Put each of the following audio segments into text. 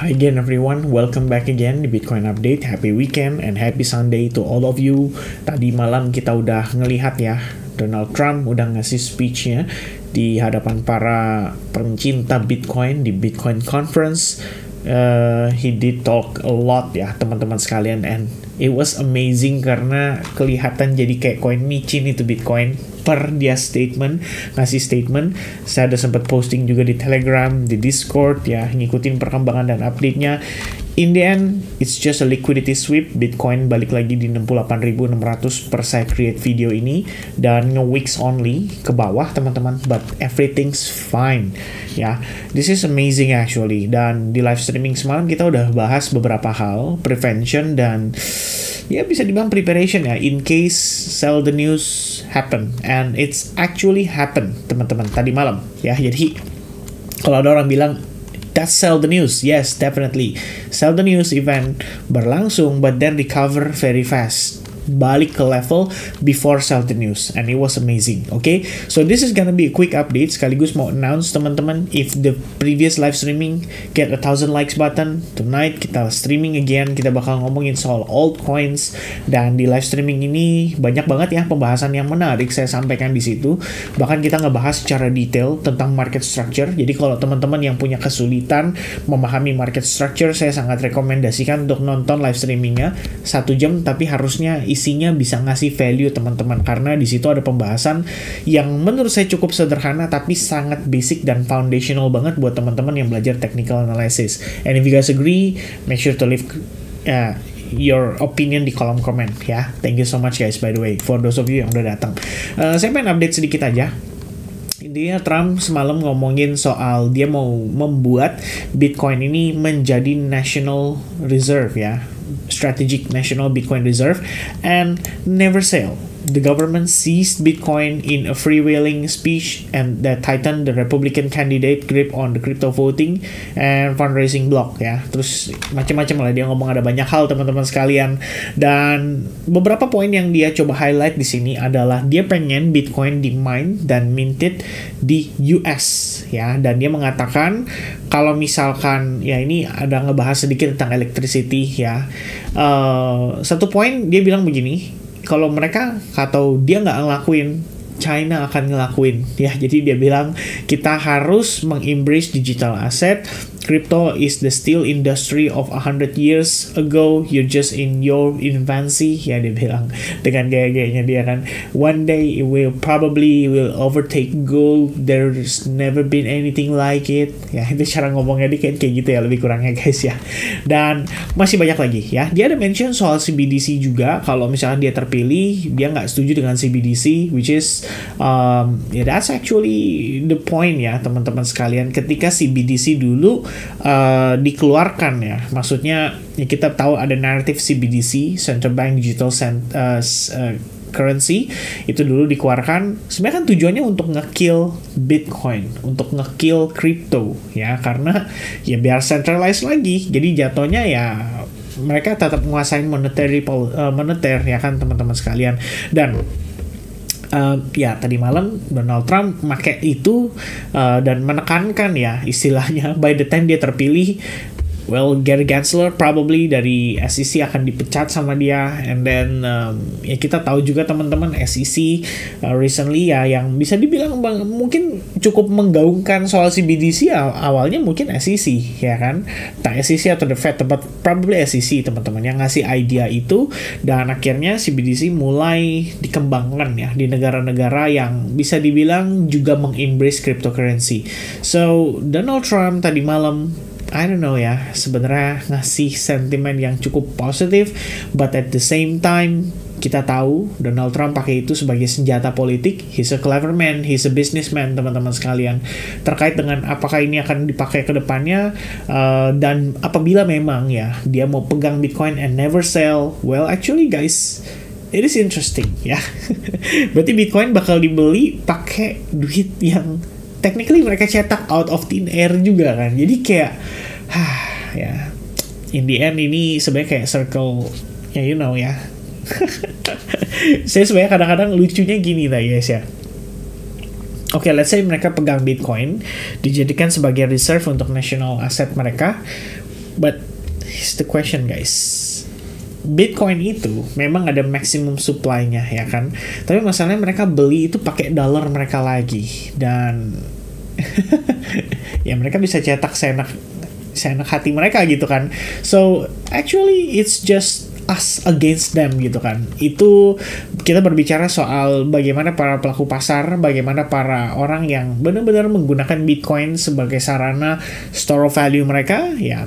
Hi again everyone, welcome back again di Bitcoin Update. Happy weekend and happy Sunday to all of you. Tadi malam kita udah ngelihat ya, Donald Trump udah ngasih speech-nya di hadapan para pencinta Bitcoin di Bitcoin Conference. He did talk a lot ya teman-teman sekalian, and it was amazing karena kelihatan jadi kayak koin micin itu Bitcoin per dia ngasih statement. Saya ada sempat posting juga di Telegram, di Discord ya, ngikutin perkembangan dan update-nya. In the end, it's just a liquidity sweep. Bitcoin balik lagi di 68.600 per saya create video ini, dan nge-wicks only ke bawah teman-teman, but everything's fine ya. This is amazing actually. Dan di live streaming semalam kita udah bahas beberapa hal, prevention dan ya bisa dibilang preparation ya, in case sell the news happen, and it's actually happen teman-teman tadi malam ya. Jadi kalau ada orang bilang that's sell the news, yes, definitely sell the news event berlangsung, but then recover very fast, balik ke level before sell the news, and it was amazing. Okay, so this is gonna be a quick update, sekaligus mau announce teman-teman, if the previous live streaming get 1,000 likes button, tonight kita streaming again, kita bakal ngomongin soal altcoins. Dan di live streaming ini banyak banget ya pembahasan yang menarik saya sampaikan di situ, bahkan kita ngebahas secara detail tentang market structure. Jadi kalau teman-teman yang punya kesulitan memahami market structure, saya sangat rekomendasikan untuk nonton live streamingnya 1 jam, tapi harusnya isinya bisa ngasih value teman-teman, karena di situ ada pembahasan yang menurut saya cukup sederhana tapi sangat basic dan foundational banget buat teman-teman yang belajar technical analysis. And if you guys agree, make sure to leave your opinion di kolom komen ya. Thank you so much guys, by the way, for those of you yang udah datang. Saya pengen update sedikit aja. Intinya Trump semalam ngomongin soal dia mau membuat Bitcoin ini menjadi national reserve ya, strategic national Bitcoin reserve, and never sell. The government seized Bitcoin in a freewheeling speech, and that tightened the Republican candidate grip on the crypto voting and fundraising block ya. Terus macam-macam lah dia ngomong, ada banyak hal teman-teman sekalian. Dan beberapa poin yang dia coba highlight di sini adalah dia pengen Bitcoin di mine dan minted di US ya. Dan dia mengatakan kalau misalkan ya, ini ada ngebahas sedikit tentang electricity ya. Satu poin dia bilang begini, kalau mereka atau dia nggak ngelakuin, China akan ngelakuin ya. Jadi dia bilang kita harus mengembrace digital asset. Crypto is the steel industry of 100 years ago. You're just in your infancy ya, dia bilang dengan gaya-gayanya dia kan. One day it will probably overtake gold. There's never been anything like it ya. Itu cara ngomongnya dia kayak gitu ya, lebih kurangnya guys ya. Dan masih banyak lagi ya. Dia ada mention soal CBDC juga. Kalau misalnya dia terpilih, dia nggak setuju dengan CBDC, which is that's actually the point ya teman-teman sekalian. Ketika CBDC dulu dikeluarkan ya, maksudnya ya, kita tahu ada naratif CBDC, Central Bank Digital Currency, itu dulu dikeluarkan sebenarnya kan tujuannya untuk nge-kill Bitcoin, untuk nge-kill crypto ya, karena ya biar centralized lagi. Jadi jatuhnya ya mereka tetap menguasai moneter ya kan teman-teman sekalian. Dan ya tadi malam Donald Trump pakai itu dan menekankan ya, istilahnya by the time dia terpilih, well, Gary Gensler probably dari SEC akan dipecat sama dia. And then ya kita tahu juga teman-teman SEC recently ya, yang bisa dibilang mungkin cukup menggaungkan soal CBDC awalnya mungkin SEC ya kan, tak SEC atau the Fed, but probably SEC teman-teman yang ngasih idea itu. Dan akhirnya CBDC mulai dikembangkan ya di negara-negara yang bisa dibilang juga mengembrace cryptocurrency. So Donald Trump tadi malam, I don't know ya, sebenarnya ngasih sentimen yang cukup positif, but at the same time kita tahu Donald Trump pakai itu sebagai senjata politik. He's a clever man, he's a businessman teman-teman sekalian. Terkait dengan apakah ini akan dipakai ke depannya, dan apabila memang ya dia mau pegang Bitcoin and never sell, well actually guys, it is interesting ya. Berarti Bitcoin bakal dibeli pakai duit yang technically mereka cetak out of thin air juga kan. Jadi kayak ya, in the end ini sebenarnya kayak circle ya, you know ya. Saya sebenarnya kadang-kadang lucunya gini lah guys ya. Oke, let's say mereka pegang Bitcoin, dijadikan sebagai reserve untuk national asset mereka. But here's the question guys, Bitcoin itu memang ada maximum supply-nya ya kan, tapi masalahnya mereka beli itu pakai dolar mereka lagi, dan ya mereka bisa cetak seenak hati mereka gitu kan. So actually it's just us against them gitu kan. Itu kita berbicara soal bagaimana para pelaku pasar, bagaimana para orang yang benar-benar menggunakan Bitcoin sebagai sarana store of value mereka, ya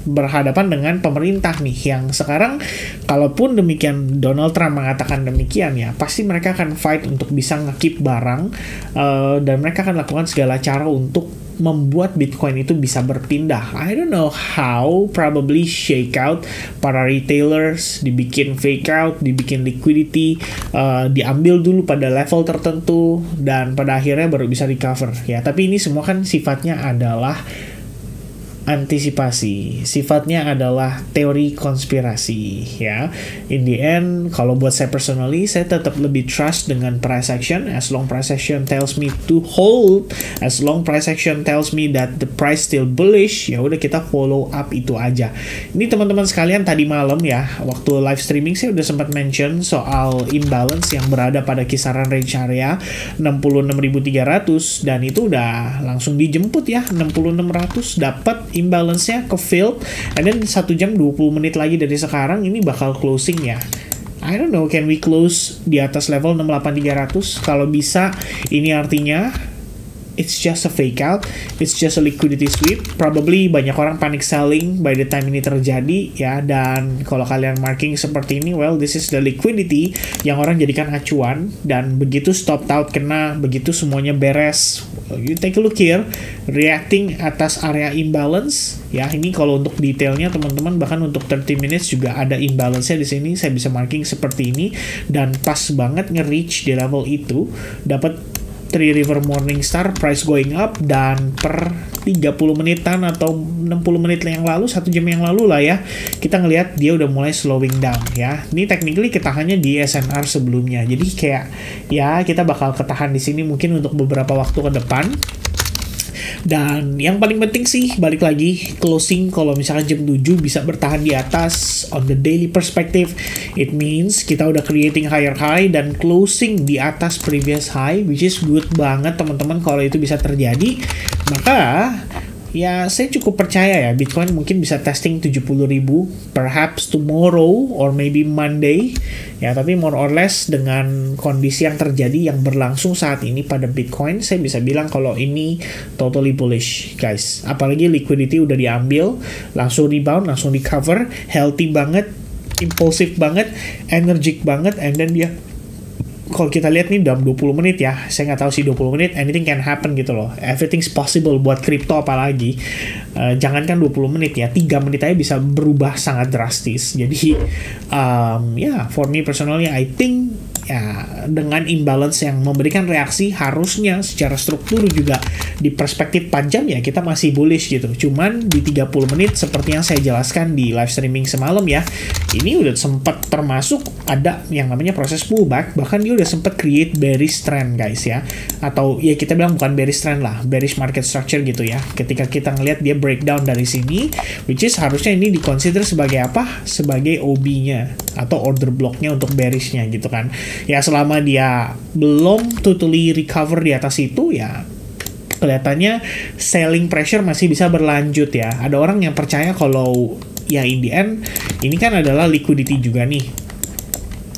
berhadapan dengan pemerintah nih yang sekarang, kalaupun demikian Donald Trump mengatakan demikian, ya pasti mereka akan fight untuk bisa nge-keep barang, dan mereka akan lakukan segala cara untuk membuat Bitcoin itu bisa berpindah. I don't know how, probably shake out para retailers, dibikin fake out, dibikin liquidity, diambil dulu pada level tertentu, dan pada akhirnya baru bisa recover ya. Tapi ini semua kan sifatnya adalah antisipasi, sifatnya adalah teori konspirasi ya. In the end, kalau buat saya personally, saya tetap lebih trust dengan price action. As long price action tells me to hold, as long price action tells me that the price still bullish, ya udah kita follow up itu aja. Ini teman-teman sekalian, tadi malam ya, waktu live streaming saya udah sempat mention soal imbalance yang berada pada kisaran range area 66.300, dan itu udah langsung dijemput ya, 6600 dapat imbalance-nya ke field, and then 1 jam 20 menit lagi dari sekarang ini bakal closing ya. I don't know, can we close di atas level 68.300? Kalau bisa, ini artinya it's just a fake out, it's just a liquidity sweep. Probably banyak orang panic selling by the time ini terjadi ya, dan kalau kalian marking seperti ini, well, this is the liquidity yang orang jadikan acuan, dan begitu stop out kena, begitu semuanya beres, you take a look here, reacting atas area imbalance ya. Ini kalau untuk detailnya teman-teman, bahkan untuk 30 minutes juga ada imbalance-nya di sini, saya bisa marking seperti ini, dan pas banget nge-reach di level itu, dapat 3 River Morningstar price going up, dan per 30 menitan atau 60 menit yang lalu, 1 jam yang lalu lah ya, kita ngelihat dia udah mulai slowing down ya. Ini technically ketahannya di SNR sebelumnya, jadi kayak ya kita bakal ketahan di sini mungkin untuk beberapa waktu ke depan. Dan yang paling penting sih, balik lagi, closing kalau misalkan jam 7 bisa bertahan di atas on the daily perspective, it means kita udah creating higher high dan closing di atas previous high, which is good banget teman-teman kalau itu bisa terjadi. Maka ya saya cukup percaya ya Bitcoin mungkin bisa testing 70.000 perhaps tomorrow or maybe Monday ya, tapi more or less dengan kondisi yang terjadi yang berlangsung saat ini pada Bitcoin, saya bisa bilang kalau ini totally bullish guys. Apalagi liquidity udah diambil, langsung rebound, langsung di cover, healthy banget, impulsif banget, energic banget, and then dia kalau kita lihat nih dalam 20 menit ya, saya nggak tahu sih 20 menit, anything can happen gitu loh. Everything's possible buat crypto apalagi. Jangankan 20 menit ya, 3 menit aja bisa berubah sangat drastis. Jadi, for me personally, I think ya dengan imbalance yang memberikan reaksi, harusnya secara struktur juga di perspektif 4 jam ya kita masih bullish gitu. Cuman di 30 menit seperti yang saya jelaskan di live streaming semalam ya, ini udah sempat termasuk ada yang namanya proses pullback, bahkan dia udah sempat create bearish trend guys ya, atau ya kita bilang bukan bearish trend lah, bearish market structure gitu ya. Ketika kita ngelihat dia breakdown dari sini, which is harusnya ini diconsider sebagai apa? Sebagai OB-nya atau order block-nya untuk bearish-nya gitu kan. Ya selama dia belum totally recover di atas itu ya kelihatannya selling pressure masih bisa berlanjut ya. Ada orang yang percaya kalau ya in the end ini kan adalah liquidity juga nih.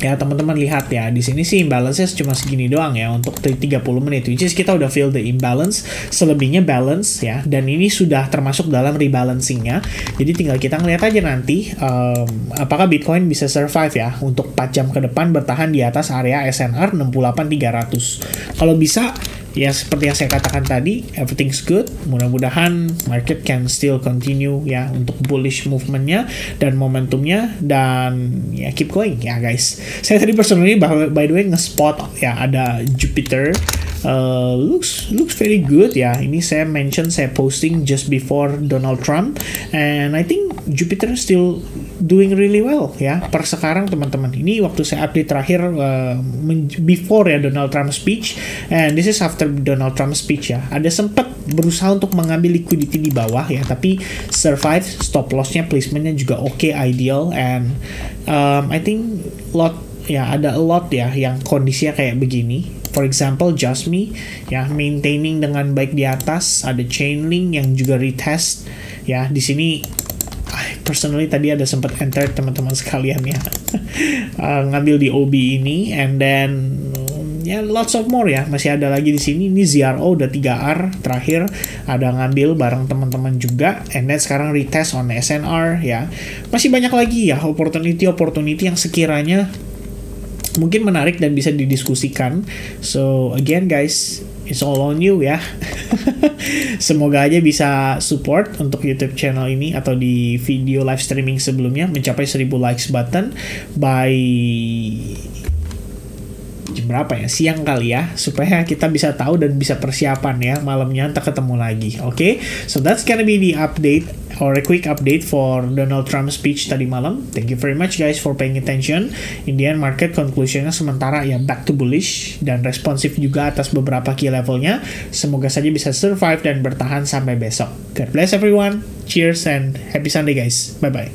Ya teman-teman lihat ya, di sini sih imbalance-nya cuma segini doang ya untuk 30 menit, which is kita udah feel the imbalance, selebihnya balance ya, dan ini sudah termasuk dalam rebalancing-nya. Jadi tinggal kita ngeliat aja nanti apakah Bitcoin bisa survive ya untuk 4 jam ke depan bertahan di atas area SNR 68.300. Kalau bisa ya seperti yang saya katakan tadi, everything's good. Mudah-mudahan market can still continue ya untuk bullish movementnya dan momentumnya, dan ya keep going ya guys. Saya tadi personally by the way nge-spot ya ada Jupiter, looks very good ya. Ini saya mention, saya posting just before Donald Trump, and I think Jupiter still doing really well ya per sekarang teman-teman. Ini waktu saya update terakhir before ya Donald Trump speech, and this is after Donald Trump speech ya. Ada sempat berusaha untuk mengambil liquidity di bawah ya, tapi survive, stop lossnya, placementnya juga oke, ideal, and I think ada a lot ya yang kondisinya kayak begini. For example, Just Me ya, maintaining dengan baik di atas. Ada Chainlink yang juga retest ya. Di sini personally tadi ada sempat enter teman-teman sekalian ya. Ngambil di OB ini, and then ya lots of more ya, masih ada lagi di sini. Ini ZRO udah 3R terakhir ada ngambil bareng teman-teman juga, and then sekarang retest on SNR ya. Masih banyak lagi ya opportunity yang sekiranya mungkin menarik dan bisa didiskusikan. So again guys, it's all on you ya. Semoga aja bisa support untuk YouTube channel ini atau di video live streaming sebelumnya mencapai 1000 likes button by jam berapa ya, siang kali ya, supaya kita bisa tahu dan bisa persiapan ya malamnya kita ketemu lagi. Okay, so that's gonna be the update or a quick update for Donald Trump speech tadi malam. Thank you very much guys for paying attention. In the end market conclusionnya sementara ya back to bullish dan responsif juga atas beberapa key levelnya. Semoga saja bisa survive dan bertahan sampai besok. God bless everyone. Cheers and happy Sunday guys. Bye bye.